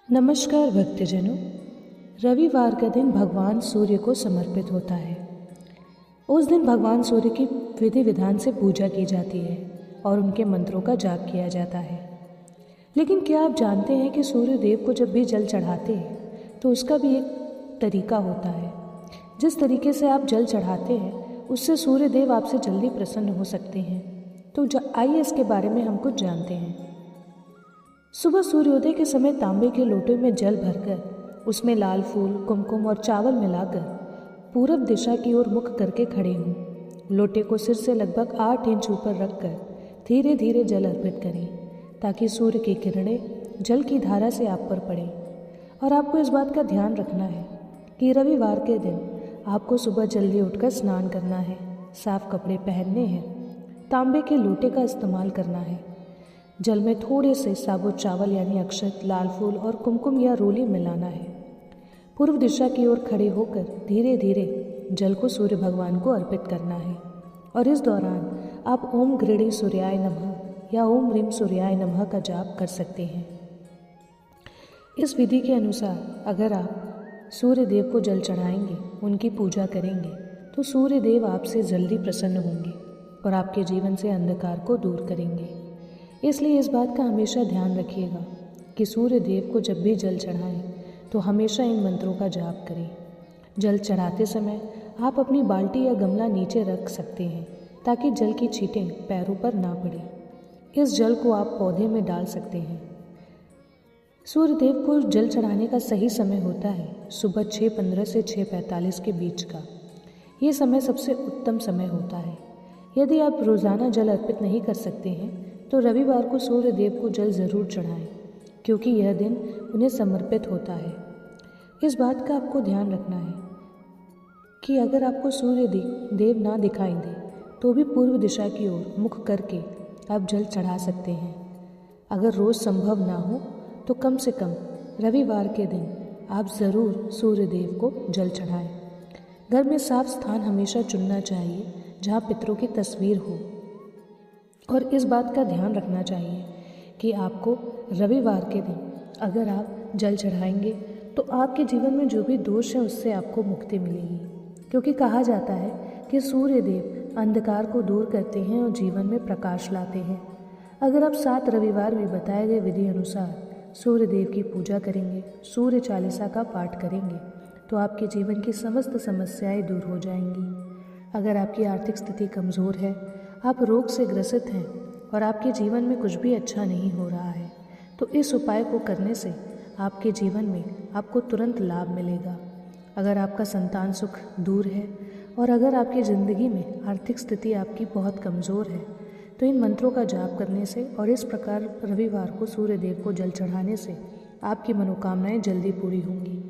नमस्कार भक्तजनों। रविवार का दिन भगवान सूर्य को समर्पित होता है। उस दिन भगवान सूर्य की विधि विधान से पूजा की जाती है और उनके मंत्रों का जाप किया जाता है। लेकिन क्या आप जानते हैं कि सूर्य देव को जब भी जल चढ़ाते हैं तो उसका भी एक तरीका होता है। जिस तरीके से आप जल चढ़ाते हैं उससे सूर्य देव आपसे जल्दी प्रसन्न हो सकते हैं। तो आइए इसके बारे में हम कुछ जानते हैं। सुबह सूर्योदय के समय तांबे के लोटे में जल भरकर उसमें लाल फूल, कुमकुम और चावल मिलाकर पूरब दिशा की ओर मुख करके खड़े हों। लोटे को सिर से लगभग 8 इंच ऊपर रखकर धीरे धीरे जल अर्पित करें ताकि सूर्य की किरणें जल की धारा से आप पर पड़े। और आपको इस बात का ध्यान रखना है कि रविवार के दिन आपको सुबह जल्दी उठकर स्नान करना है, साफ कपड़े पहनने हैं, तांबे के लोटे का इस्तेमाल करना है। जल में थोड़े से साबुत चावल यानी अक्षत, लाल फूल और कुमकुम या रोली मिलाना है। पूर्व दिशा की ओर खड़े होकर धीरे धीरे जल को सूर्य भगवान को अर्पित करना है। और इस दौरान आप ओम गृणी सूर्याय नमः या ओम ह्रीम सूर्याय नमः का जाप कर सकते हैं। इस विधि के अनुसार अगर आप सूर्य देव को जल चढ़ाएंगे, उनकी पूजा करेंगे, तो सूर्य देव आपसे जल्दी प्रसन्न होंगे और आपके जीवन से अंधकार को दूर करेंगे। इसलिए इस बात का हमेशा ध्यान रखिएगा कि सूर्य देव को जब भी जल चढ़ाएं तो हमेशा इन मंत्रों का जाप करें। जल चढ़ाते समय आप अपनी बाल्टी या गमला नीचे रख सकते हैं ताकि जल की छींटें पैरों पर ना पड़े। इस जल को आप पौधे में डाल सकते हैं। सूर्य देव को जल चढ़ाने का सही समय होता है सुबह 6:15 से 6:45 के बीच का। ये समय सबसे उत्तम समय होता है। यदि आप रोज़ाना जल अर्पित नहीं कर सकते हैं तो रविवार को सूर्य देव को जल ज़रूर चढ़ाएं, क्योंकि यह दिन उन्हें समर्पित होता है। इस बात का आपको ध्यान रखना है कि अगर आपको सूर्य देव ना दिखाई दे तो भी पूर्व दिशा की ओर मुख करके आप जल चढ़ा सकते हैं। अगर रोज़ संभव ना हो तो कम से कम रविवार के दिन आप ज़रूर सूर्य देव को जल चढ़ाएं। घर में साफ स्थान हमेशा चुनना चाहिए जहाँ पितरों की तस्वीर हो। और इस बात का ध्यान रखना चाहिए कि आपको रविवार के दिन अगर आप जल चढ़ाएंगे तो आपके जीवन में जो भी दोष है उससे आपको मुक्ति मिलेगी, क्योंकि कहा जाता है कि सूर्य देव अंधकार को दूर करते हैं और जीवन में प्रकाश लाते हैं। अगर आप 7 रविवार में बताए गए विधि अनुसार सूर्य देव की पूजा करेंगे, सूर्य चालीसा का पाठ करेंगे, तो आपके जीवन की समस्त समस्याएं दूर हो जाएंगी। अगर आपकी आर्थिक स्थिति कमज़ोर है, आप रोग से ग्रसित हैं और आपके जीवन में कुछ भी अच्छा नहीं हो रहा है, तो इस उपाय को करने से आपके जीवन में आपको तुरंत लाभ मिलेगा। अगर आपका संतान सुख दूर है और अगर आपकी ज़िंदगी में आर्थिक स्थिति आपकी बहुत कमज़ोर है, तो इन मंत्रों का जाप करने से और इस प्रकार रविवार को सूर्य देव को जल चढ़ाने से आपकी मनोकामनाएं जल्दी पूरी होंगी।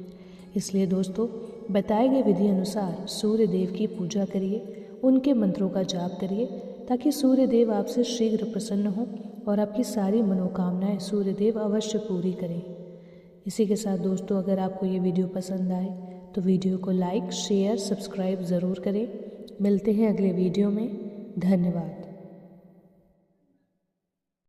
इसलिए दोस्तों, बताए गए विधि अनुसार सूर्य देव की पूजा करिए, उनके मंत्रों का जाप करिए ताकि सूर्य देव आपसे शीघ्र प्रसन्न हो और आपकी सारी मनोकामनाएं सूर्य देव अवश्य पूरी करें। इसी के साथ दोस्तों, अगर आपको ये वीडियो पसंद आए तो वीडियो को लाइक, शेयर, सब्सक्राइब ज़रूर करें। मिलते हैं अगले वीडियो में। धन्यवाद।